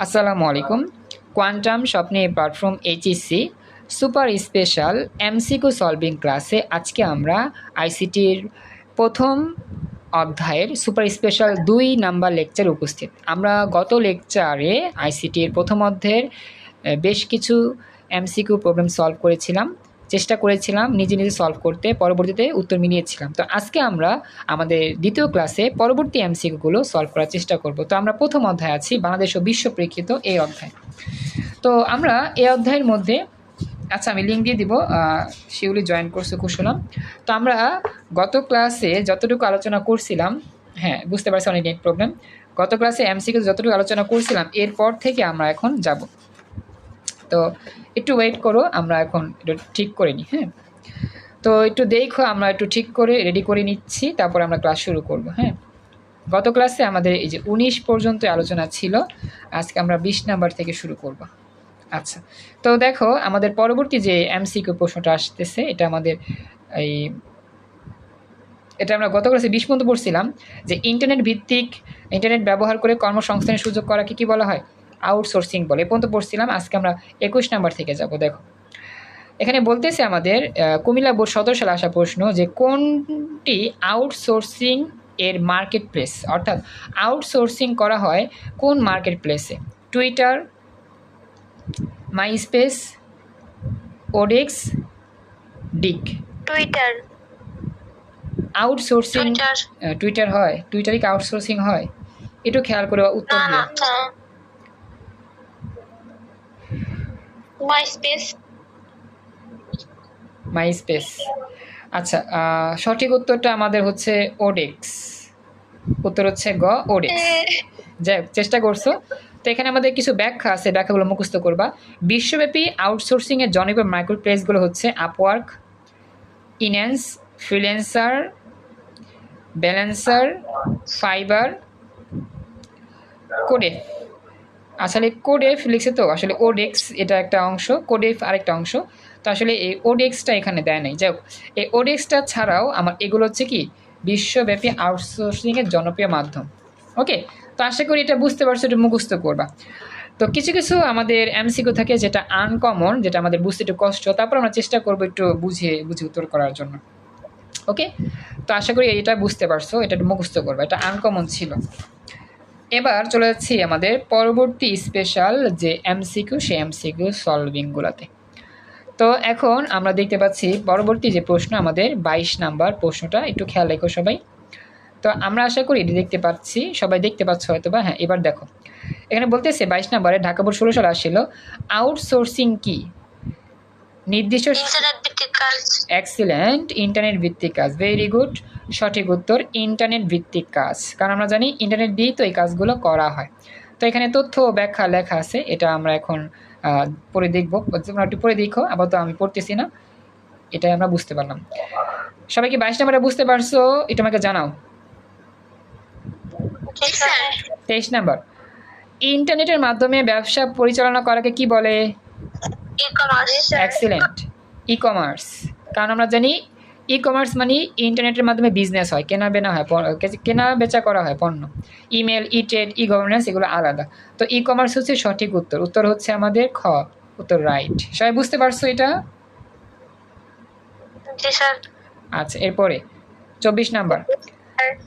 আসসালামু আলাইকুম। কোয়ান্টাম স্বপ্নে platform HSC super special MCQ solving ক্লাসে আজকে আমরা আইসিটির প্রথম অধ্যায়ের সুপার স্পেশাল ২ নাম্বার লেকচার উপস্থিত। আমরা গত লেকচারে আইসিটির প্রথম অধ্যায়ের বেশ কিছু এমসিকিউ প্রবলেম সলভ করেছিলাম, চেষ্টা করেছিলাম নিজে নিজে সলভ করতে, পরবর্তীতে উত্তর মিলিয়েছিলাম। তো আজকে আমরা আমাদের দ্বিতীয় ক্লাসে পরবর্তী এমসিকিউগুলো সলভ করার চেষ্টা করব। তো আমরা প্রথম অধ্যায় আছি বাংলাদেশ ও বিশ্ব প্রেক্ষিত এই অধ্যায়। তো আমরা এই অধ্যায়ের মধ্যে আচ্ছা আমি লিঙ্ক দিয়ে দিব, শিউলি জয়েন করছে কুশলাম। তো আমরা গত ক্লাসে যতটুকু আলোচনা করছিলাম, হ্যাঁ বুঝতে পারছি অনেক নেট প্রবলেম, গত ক্লাসে এমসিকিউ যতটুকু আলোচনা করছিলাম এরপর থেকে আমরা এখন যাব। তো একটু ওয়েট করো, আমরা এখন একটু ঠিক করে নিই। হ্যাঁ, তো একটু দেখো, আমরা একটু ঠিক করে রেডি করে নিচ্ছি, তারপর আমরা ক্লাস শুরু করব। হ্যাঁ, গত ক্লাসে আমাদের এই যে ১৯ পর্যন্ত আলোচনা ছিল, আজকে আমরা ২০ নাম্বার থেকে শুরু করব। আচ্ছা, তো দেখো আমাদের পরবর্তী যে এমসিকিউ প্রশ্নটা আসতেছে, এটা আমাদের এটা আমরা গত ক্লাসে ২০ পর্যন্ত পড়ছিলাম যে ইন্টারনেট ব্যবহার করে কর্মসংস্থানের সুযোগ করাকে কি বলা হয়? আউটসোর্সিং বলে। এ পর্যন্ত পড়ছিলাম, আজকে আমরা ২১ নাম্বার থেকে যাব। দেখো এখানে বলতেছে আমাদের কুমিল্লা বোর্ড ১৭ সালে আসা প্রশ্ন যে কোনটি আউটসোর্সিং এর মার্কেট প্লেস, অর্থাৎ আউটসোর্সিং করা হয় কোন মার্কেট প্লেসে? টুইটার, মাইস্পেস, ওডেক্স, ডিক। টুইটার। আউটসোর্সিং টুইটার হয়? টুইটারই কি আউটসোর্সিং হয়? একটু খেয়াল করে উত্তর দিও। মাইস্পেস। আচ্ছা, সঠিক উত্তরটা আমাদের হচ্ছে ওডেক্স। উত্তর হচ্ছে গ, ওডেক্স। যাই হোক, চেষ্টা করছো। তো এখানে আমাদের কিছু ব্যাখ্যা আছে, ব্যাখ্যাগুলো মুখস্থ করবা। বিশ্বব্যাপী আউটসোর্সিংয়ের জনপ্রিয় মাইক্রো প্লেসগুলো হচ্ছে আপওয়ার্ক, ইনহ্যান্স, ফ্রিল্যান্সার, ব্যালেন্সার, ফাইবার, কোডেফ। আসলে কোডেফ লিখছে, তো আসলে ওডেক্স এটা একটা অংশ, কোডেফ আরেকটা অংশ। তো আসলে এই ওডেক্সটা এখানে দেয় নাই। যাই হোক, এই ওডেক্সটা ছাড়াও আমার এগুলো হচ্ছে কি বিশ্বব্যাপী আউটসোর্সিংয়ের জনপ্রিয় মাধ্যম। ওকে, তো আশা করি এটা বুঝতে পারছো, একটু মুখস্থ করবা। তো কিছু কিছু আমাদের এমসিকিউ থাকে যেটা আনকমন, যেটা আমাদের বুঝতে একটু কষ্ট, তারপর আমরা চেষ্টা করবো একটু বুঝে উত্তর করার জন্য। ওকে, তো আশা করি এটা বুঝতে পারছো, এটা একটু মুখস্থ করবা, এটা আনকমন ছিল। এবার চলে যাচ্ছি আমাদের পরবর্তী স্পেশাল যে এমসিকিউ, সেই এমসিকিউ সলভিংগুলোতে। তো এখন আমরা দেখতে পাচ্ছি পরবর্তী যে প্রশ্ন আমাদের ২২ নাম্বার প্রশ্নটা, একটু খেয়াল রেখো সবাই। তো আমরা আশা করি এটি দেখতে পাচ্ছি, সবাই দেখতে পাচ্ছ হয়তো বা। হ্যাঁ, এবার দেখো এখানে বলতেছে ২২ নাম্বারে ঢাকা বোর্ড ১৬ সালে আসছিল আউটসোর্সিং কি? নির্দিষ্ট ইন্টারনেট ভিত্তিক কাজ। এক্সিলেন্ট, ইন্টারনেট ভিত্তিক কাজ, ভেরি গুড। সঠিক উত্তর ইন্টারনেট ভিত্তিক কাজ, কারণ আমরা জানি ইন্টারনেট দিয়েই তো এই কাজগুলো করা হয়। তো এখানে তথ্য ব্যাখ্যা লেখা আছে, এটা আমরা এখন পড়ে দেখবো। তোমরা একটু পড়ে দেখো, আবার তো আমি পড়তেছি না, এটাই আমরা বুঝতে পারলাম। সবাই কি ২২ নাম্বারে বুঝতে পারছো? এটা আমাকে জানাও। ২৩ নাম্বার, ইন্টারনেটের মাধ্যমে ব্যবসা পরিচালনা করাকে কি বলে? Excellent, e commerce. কারণ আমরা জানি ই কমার্স মানে ইন্টারনেটের মাধ্যমে বিজনেস হয়, কেনা বেচা করা হয় পণ্য। ইমেল, ই ট্রেড, ই গভর্নেন্স এগুলো আলাদা। তো ই কমার্স হচ্ছে সঠিক উত্তর। উত্তর হচ্ছে আমাদের খ, উত্তর রাইট। সবাই বুঝতে পারছো এটা? আচ্ছা, এরপরে ২৪ নাম্বার,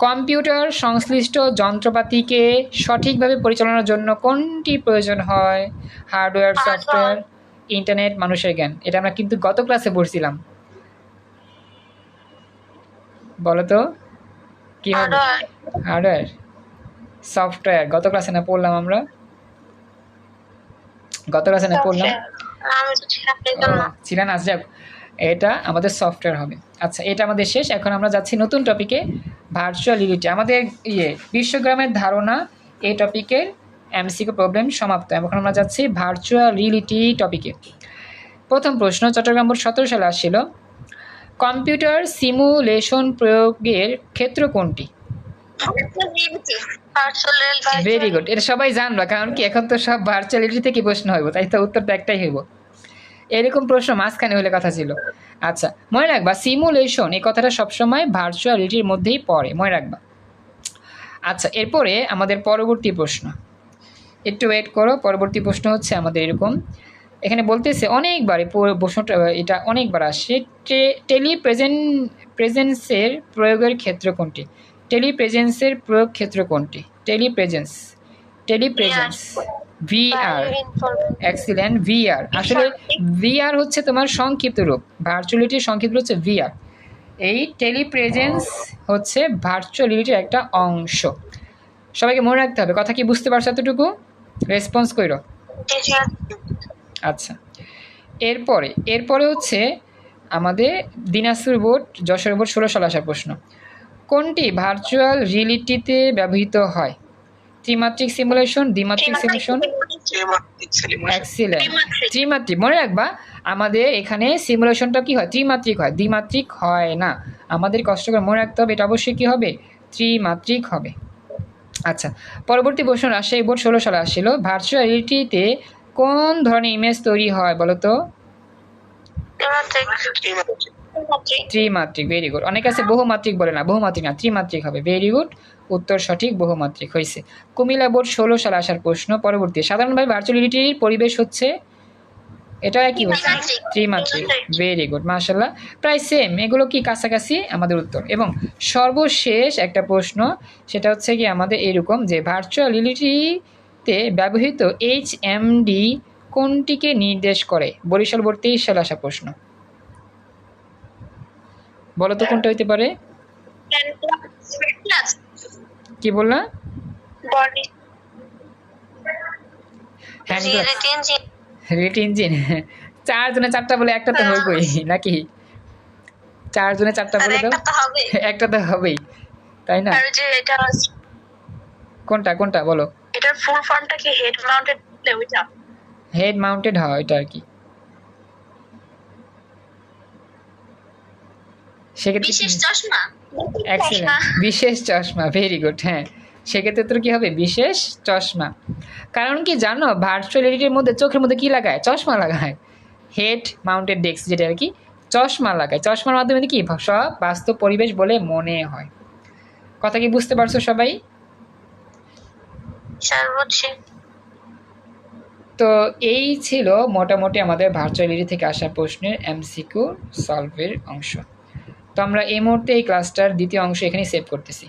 কম্পিউটার সংশ্লিষ্ট যন্ত্রপাতিকে সঠিকভাবে পরিচালনার জন্য কোনটি প্রয়োজন হয়? হার্ডওয়্যার, সফটওয়্যার, ইন্টারনেট, মানুষের জ্ঞান। এটা আমরা কিন্তু গত ক্লাসে পড়ছিলাম। বলো তো কি হবে? Hardware, software. গত ক্লাসে না পড়লাম আমরা? গত ক্লাসে না পড়লাম? ছিলেন। আজ যাক, এটা আমাদের সফটওয়্যার হবে। আচ্ছা, এটা আমাদের শেষ। এখন আমরা যাচ্ছি নতুন টপিকে, ভার্চুয়াল রিয়েলিটি। আমাদের বিশ্বগ্রামের ধারণা এই টপিকের এমসিকিউ প্রবলেম সমাপ্ত। এখন আমরা যাচ্ছি ভার্চুয়াল রিয়েলিটি টপিকে। প্রথম প্রশ্ন, চট্টগ্রাম বোর্ড ১৭ সালে আসছিল কম্পিউটার সিমুলেশন প্রয়োগের ক্ষেত্র কোনটি? ভেরি গুড, এটা সবাই জানবা, কারণ কি এখন তো সব ভার্চুয়াল রিয়েলিটি থেকে প্রশ্ন হইব, তাই তো উত্তরটা একটাই হইব। এরকম প্রশ্ন মাঝখানে হলে কথা ছিল। আচ্ছা, মনে রাখবা সিমুলেশন এই কথাটা সবসময় ভার্চুয়াল রিয়েলিটির মধ্যেই পড়ে, মনে রাখবা। আচ্ছা, এরপরে আমাদের পরবর্তী প্রশ্ন, একটু ওয়েট করো, পরবর্তী প্রশ্ন হচ্ছে আমাদের এরকম। এখানে বলতেছে অনেকবার এই প্রশ্নটা, এটা অনেকবার আসছে। প্রেজেন্সের প্রয়োগের ক্ষেত্র কোনটি? টেলিপ্রেজেন্সের প্রয়োগ ক্ষেত্র কোনটি? Telepresence VR. Excellent, VR. আসলে ভিআর হচ্ছে তোমার সংক্ষিপ্ত রূপ, ভার্চুয়ালিটির সংক্ষিপ্ত হচ্ছে ভিআর। এই টেলিপ্রেজেন্স হচ্ছে ভার্চুয়ালিটির একটা অংশ। সবাইকে মনে রাখতে হবে। কথা কি বুঝতে পারছো এতটুকু? রেসপন্স করো। আচ্ছা, এরপরে হচ্ছে আমাদের দিনাজপুর বোর্ড, যশোর বোর্ড 16 সালে আসা প্রশ্ন। কোনটি ভার্চুয়াল রিয়েলিটিতে ব্যবহৃত হয়? ত্রিমাত্রিক সিমুলেশন, দ্বিমাত্রিক সিমুলেশন? এক্সিলেন্ট, ত্রিমাত্রিক। মনে রাখবা আমাদের এখানে সিমুলেশনটা কি হয়? ত্রিমাত্রিক হয়, দ্বিমাত্রিক হয় না। আমাদের কষ্ট করে মনে রাখতে হবে এটা অবশ্যই কি হবে? ত্রিমাত্রিক হবে। আচ্ছা, পরবর্তী প্রশ্ন রাজশাহী বোর্ড 16 সালে আসছিল। ভার্চুয়াল রিয়েলিটিতে কোন ধরনের ইমেজ তৈরি হয় বলো তো? ত্রিমাত্রিক। Very good. অনেক আছে বহুমাত্রিক বলে না, বহুমাত্রিক না, ত্রিমাত্রিক হবে। ভেরি গুড, উত্তর সঠিক, বহুমাত্রিক হয়েছে। কুমিল্লা বোর্ড 16 সালে আসার প্রশ্ন। পরবর্তী, সাধারণভাবে ভার্চুয়াল রিয়েলিটির পরিবেশ হচ্ছে, এটা কি হচ্ছে? ত্রিমাত্রিক। ভেরি গুড, মাশাআল্লাহ, প্রায় সেম, এগুলো কি কাছাকাছি আমাদের উত্তর। এবং সর্বশেষ একটা প্রশ্ন, সেটা হচ্ছে কি আমাদের এরকম যে ভার্চুয়াল রিয়েলিটিতে ব্যবহৃত HMD কোনটিকে নির্দেশ করে? বরিশাল বোর্ড 23 সালে আসা প্রশ্ন। বলো তো কোনটা হইতে পারে? কি বললা? Reality engine. 4 জনে 4টা বলে একটা তো হইবই নাকি? 4 জনে 4টা বলে দাও, একটা তো হবেই, তাই না? কোনটা কোনটা বলো? এটার ফুল ফর্মটা কি? হেড মাউন্টেড ওইটা? হেড মাউন্টেড হয় এটা আর কি। সেক্ষেত্রে বিশেষ চশমা। এক্সিলেন্ট, বিশেষ চশমা। Very good. হ্যাঁ, সেক্ষেত্রে তোর কি হবে? বিশেষ চশমা। কারণ কি জানো, ভার্চুয়াল রিয়েলিটির মধ্যে চোখের মধ্যে কি লাগায়? চশমা লাগায়। হেড মাউন্টেড ডেস্ক যেটা আর কি, চশমা লাগায়। চশমার মাধ্যমে কি সব বাস্তব পরিবেশ বলে মনে হয়। কথা কি বুঝতে পারছো সবাই? তো এই ছিল মোটামুটি আমাদের ভার্চুয়াল রিয়েলিটি থেকে আসা প্রশ্নের MCQ সলভের অংশ। তো আমরা এই মুহূর্তে এই ক্লাসটার দ্বিতীয় অংশ এখানে সেভ করতেছি।